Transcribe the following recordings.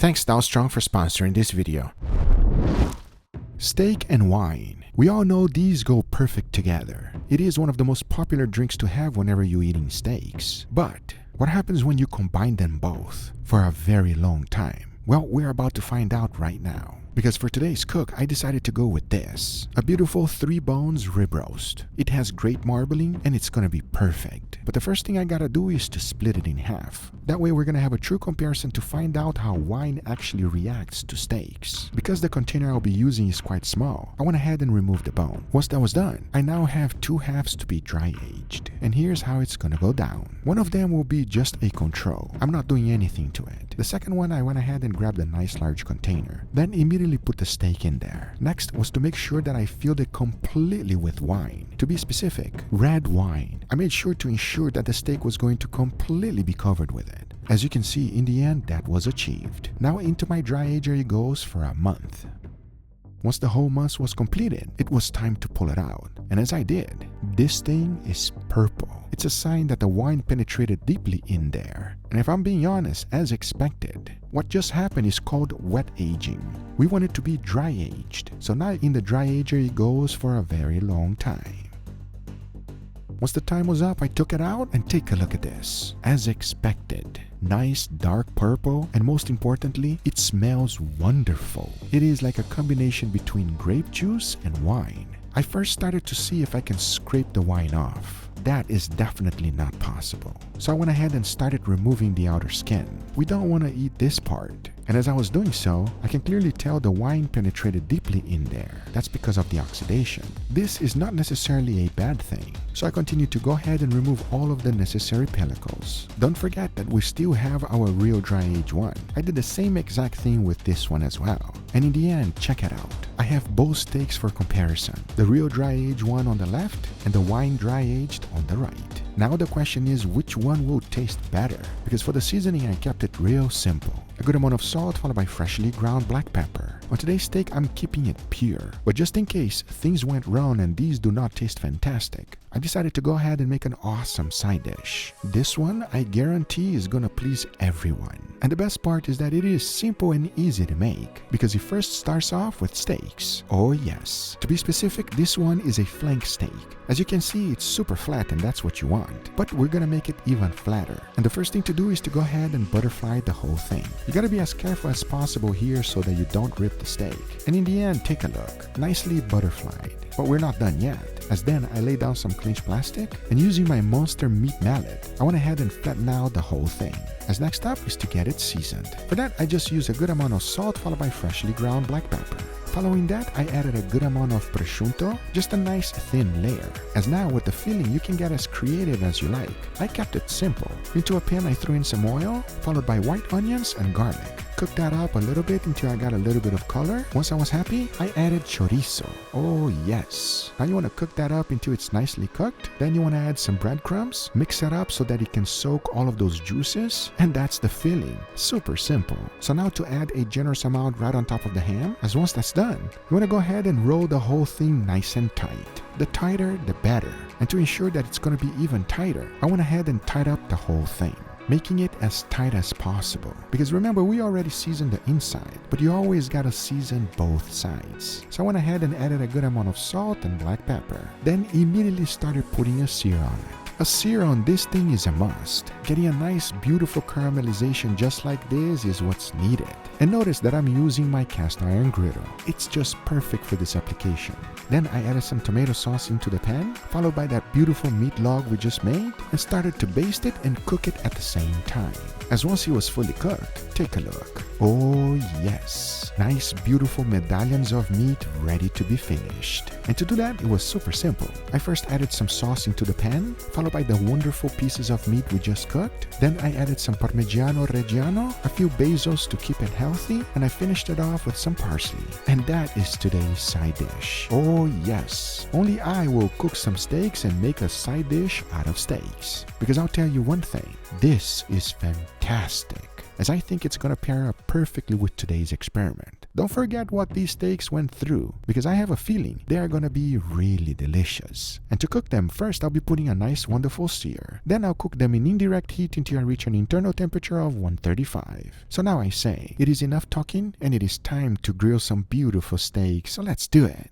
Thanks Dow Strong for sponsoring this video. Steak and wine. We all know these go perfect together. It is one of the most popular drinks to have whenever you're eating steaks. But what happens when you combine them both for a very long time? Well, we're about to find out right now. Because for today's cook, I decided to go with this. A beautiful 3 bones rib roast. It has great marbling and it's gonna be perfect. But the first thing I gotta do is to split it in half. That way we're gonna have a true comparison to find out how wine actually reacts to steaks. Because the container I'll be using is quite small, I went ahead and removed the bone. Once that was done, I now have 2 halves to be dry aged. And here's how it's gonna go down. One of them will be just a control. I'm not doing anything to it. The second one, I went ahead and grabbed a nice large container. Then immediately put the steak in there. Next was to make sure that I filled it completely with wine. To be specific, red wine. I made sure to ensure that the steak was going to completely be covered with it. As you can see, in the end, that was achieved. Now into my dry ager it goes for a month. Once the whole month was completed, it was time to pull it out. And as I did, this thing is purple. It's a sign that the wine penetrated deeply in there. And if I'm being honest, as expected, what just happened is called wet aging. We want it to be dry aged. So now in the dry ager it goes for a very long time. Once the time was up, I took it out and take a look at this. As expected, nice dark purple, and most importantly, it smells wonderful. It is like a combination between grape juice and wine. I first started to see if I can scrape the wine off. That is definitely not possible. So I went ahead and started removing the outer skin. We don't want to eat this part. And as I was doing so, I can clearly tell the wine penetrated deeply in there. That's because of the oxidation. This is not necessarily a bad thing. So I continued to go ahead and remove all of the necessary pellicles. Don't forget that we still have our real dry age one. I did the same exact thing with this one as well. And in the end, check it out. I have both steaks for comparison. The real dry age one on the left and the wine dry aged on the right. Now the question is which one will taste better? Because for the seasoning I kept it real simple. A good amount of salt followed by freshly ground black pepper. On today's steak I'm keeping it pure. But just in case things went wrong and these do not taste fantastic, I decided to go ahead and make an awesome side dish. This one I guarantee is gonna please everyone. And the best part is that it is simple and easy to make because it first starts off with steaks. Oh yes. To be specific, this one is a flank steak. As you can see, it's super flat and that's what you want. But we're gonna make it even flatter. And the first thing to do is to go ahead and butterfly the whole thing. You gotta be as careful as possible here so that you don't rip the steak. And in the end, take a look. Nicely butterflied. But we're not done yet, as then I lay down some clinch plastic and using my monster meat mallet, I went ahead and flattened out the whole thing. As next up is to get it seasoned. For that, I just use a good amount of salt followed by freshly ground black pepper. Following that, I added a good amount of prosciutto, just a nice thin layer. As now with the filling, you can get as creative as you like. I kept it simple. Into a pan, I threw in some oil, followed by white onions and garlic. Cooked that up a little bit until I got a little bit of color. Once I was happy, I added chorizo. Oh yes. Now you want to cook that up until it's nicely cooked. Then you want to add some breadcrumbs, mix it up so that it can soak all of those juices. And that's the filling. Super simple. So now to add a generous amount right on top of the ham. As once that's done, you want to go ahead and roll the whole thing nice and tight. The tighter, the better. And to ensure that it's going to be even tighter, I went ahead and tied up the whole thing, making it as tight as possible. Because remember, we already seasoned the inside, but you always gotta season both sides. So I went ahead and added a good amount of salt and black pepper. Then immediately started putting a sear on it. A sear on this thing is a must. Getting a nice beautiful caramelization just like this is what's needed. And notice that I'm using my cast iron griddle. It's just perfect for this application. Then I added some tomato sauce into the pan, followed by that beautiful meat log we just made, and started to baste it and cook it at the same time. As once it was fully cooked, take a look. Oh yes, nice beautiful medallions of meat ready to be finished. And to do that, it was super simple. I first added some sauce into the pan, followed by the wonderful pieces of meat we just cooked. Then I added some Parmigiano Reggiano, a few basils to keep it healthy, and I finished it off with some parsley. And that is today's side dish. Oh yes, only I will cook some steaks and make a side dish out of steaks. Because I'll tell you one thing, this is fantastic, as I think it's gonna pair up perfectly with today's experiment. Don't forget what these steaks went through, because I have a feeling they are gonna be really delicious. And to cook them, first I'll be putting a nice wonderful sear. Then I'll cook them in indirect heat until I reach an internal temperature of 135. So now I say, it is enough talking and it is time to grill some beautiful steaks, so let's do it.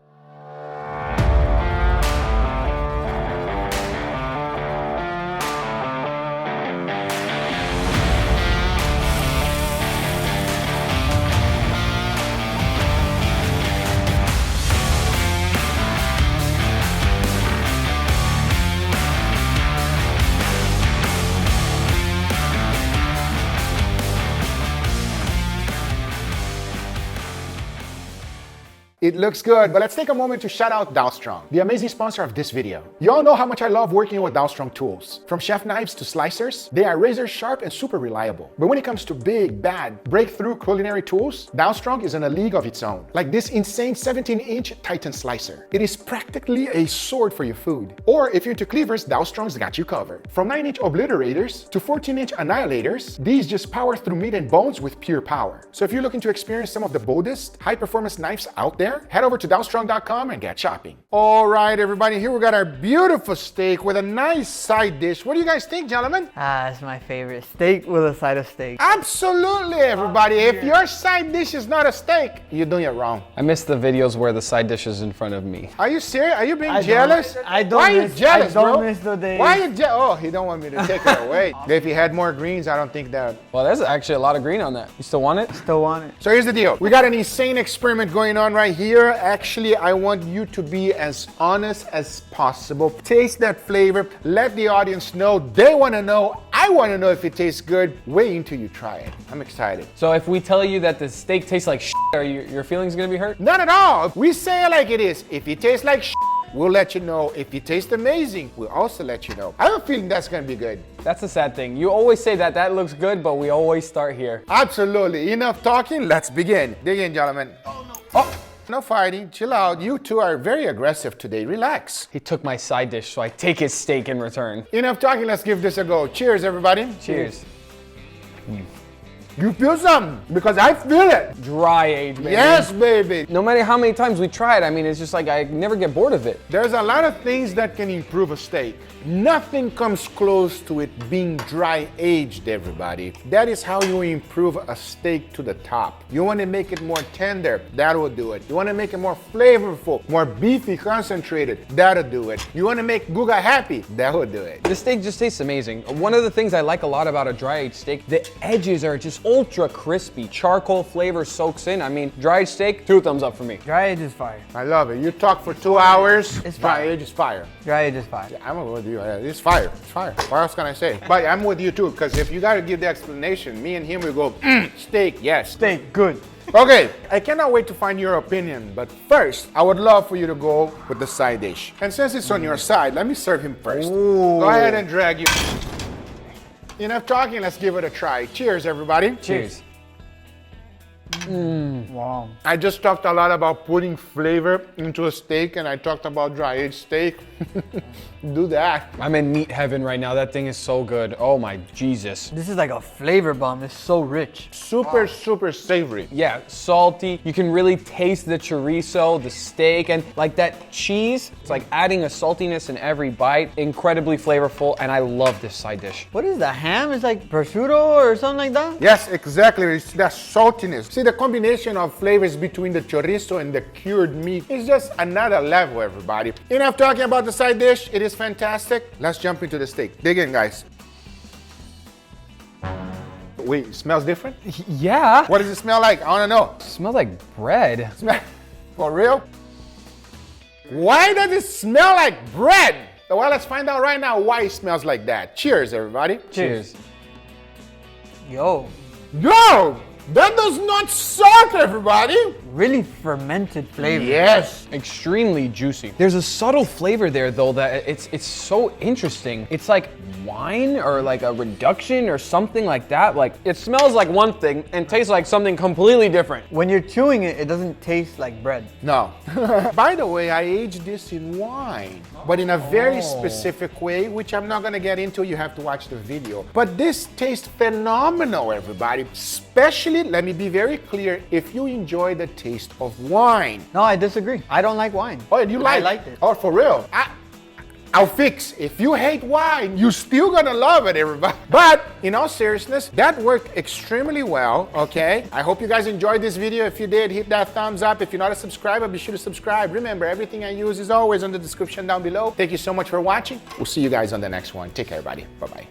It looks good, but let's take a moment to shout out Dowstrong, the amazing sponsor of this video. You all know how much I love working with Dowstrong tools. From chef knives to slicers, they are razor sharp and super reliable. But when it comes to big, bad, breakthrough culinary tools, Dowstrong is in a league of its own. Like this insane 17-inch Titan slicer. It is practically a sword for your food. Or if you're into cleavers, Dowstrong's got you covered. From 9-inch obliterators to 14-inch annihilators, these just power through meat and bones with pure power. So if you're looking to experience some of the boldest, high-performance knives out there, head over to dowstrong.com and get shopping. All right, everybody, here we got our beautiful steak with a nice side dish. What do you guys think, gentlemen? It's my favorite. Steak with a side of steak. Absolutely, everybody. If your side dish is not a steak, you're doing it wrong. I miss the videos where the side dish is in front of me. Are you serious? Are you being jealous? I don't Why are you miss, jealous, I don't bro? miss the days. Why are you jealous? Oh, he don't want me to take it away. If he had more greens, I don't think that. Well, there's actually a lot of green on that. You still want it? Still want it. So here's the deal. We got an insane experiment going on right here. Actually, I want you to be as honest as possible. Taste that flavor. Let the audience know. They want to know. I want to know if it tastes good. Wait until you try it. I'm excited. So if we tell you that the steak tastes like shit, are your feelings gonna be hurt? Not at all. We say it like it is. If it tastes like we'll let you know. If it tastes amazing, we'll also let you know. I have a feeling that's going to be good. That's the sad thing. You always say that that looks good, but we always start here. Absolutely. Enough talking. Let's begin. Dig in, gentlemen. Oh, no. Oh. No fighting, chill out. You two are very aggressive today. Relax. He took my side dish, so I take his steak in return. Enough talking, let's give this a go. Cheers, everybody. Cheers. You feel something? Because I feel it. Dry age, baby. Yes, baby. No matter how many times we try it, I mean, it's just like I never get bored of it. There's a lot of things that can improve a steak. Nothing comes close to it being dry aged, everybody. That is how you improve a steak to the top. You want to make it more tender, that will do it. You want to make it more flavorful, more beefy, concentrated, that'll do it. You want to make Guga happy, that will do it. The steak just tastes amazing. One of the things I like a lot about a dry aged steak, the edges are just ultra crispy. Charcoal flavor soaks in. I mean, dry aged steak, 2 thumbs up for me. Dry age is fire. I love it. You talk for 2 hours, It's dry fire. age is fire. Dry age is fire. Yeah, I'm with you. It's fire. It's fire. What else can I say? But I'm with you too, because if you got to give the explanation, me and him will go, steak, yes. Steak, good. Okay, I cannot wait to find your opinion, but first, I would love for you to go with the side dish. And since it's on your side, let me serve him first. Ooh. Go ahead and drag you. Enough talking, let's give it a try. Cheers, everybody. Cheers. Wow. I just talked a lot about putting flavor into a steak, and I talked about dry aged steak. Do that. I'm in meat heaven right now. That thing is so good. Oh my Jesus. This is like a flavor bomb. It's so rich. Super, super savory. Yeah, salty. You can really taste the chorizo, the steak, and like that cheese. It's like adding a saltiness in every bite. Incredibly flavorful, and I love this side dish. What is the ham? It's like prosciutto or something like that? Yes, exactly. It's that saltiness. See, the combination of flavors between the chorizo and the cured meat is just another level, everybody. Enough talking about the side dish. It is fantastic. Let's jump into the steak. Dig in, guys. Wait, it smells different? Yeah. What does it smell like? I want to know. It smells like bread. For real? Why does it smell like bread? Well, let's find out right now why it smells like that. Cheers, everybody. Cheers. Yo, Yo, that does not suck, everybody. really fermented flavor. Yes. Extremely juicy. There's a subtle flavor there though that it's so interesting. It's like wine or like a reduction or something like that. Like it smells like one thing and tastes like something completely different. When you're chewing it, it doesn't taste like bread. No. By the way, I aged this in wine, but in a very specific way, which I'm not gonna get into. You have to watch the video. But this tastes phenomenal, everybody. especially, let me be very clear, if you enjoy the taste of wine. No, I disagree. I don't like wine. Oh, and you like? I liked it. Oh, for real? I'll fix. If you hate wine, you're still gonna love it, everybody. But in all seriousness, that worked extremely well, okay? I hope you guys enjoyed this video. If you did, hit that thumbs up. If you're not a subscriber, be sure to subscribe. Remember, everything I use is always in the description down below. Thank you so much for watching. We'll see you guys on the next one. Take care, everybody. Bye-bye.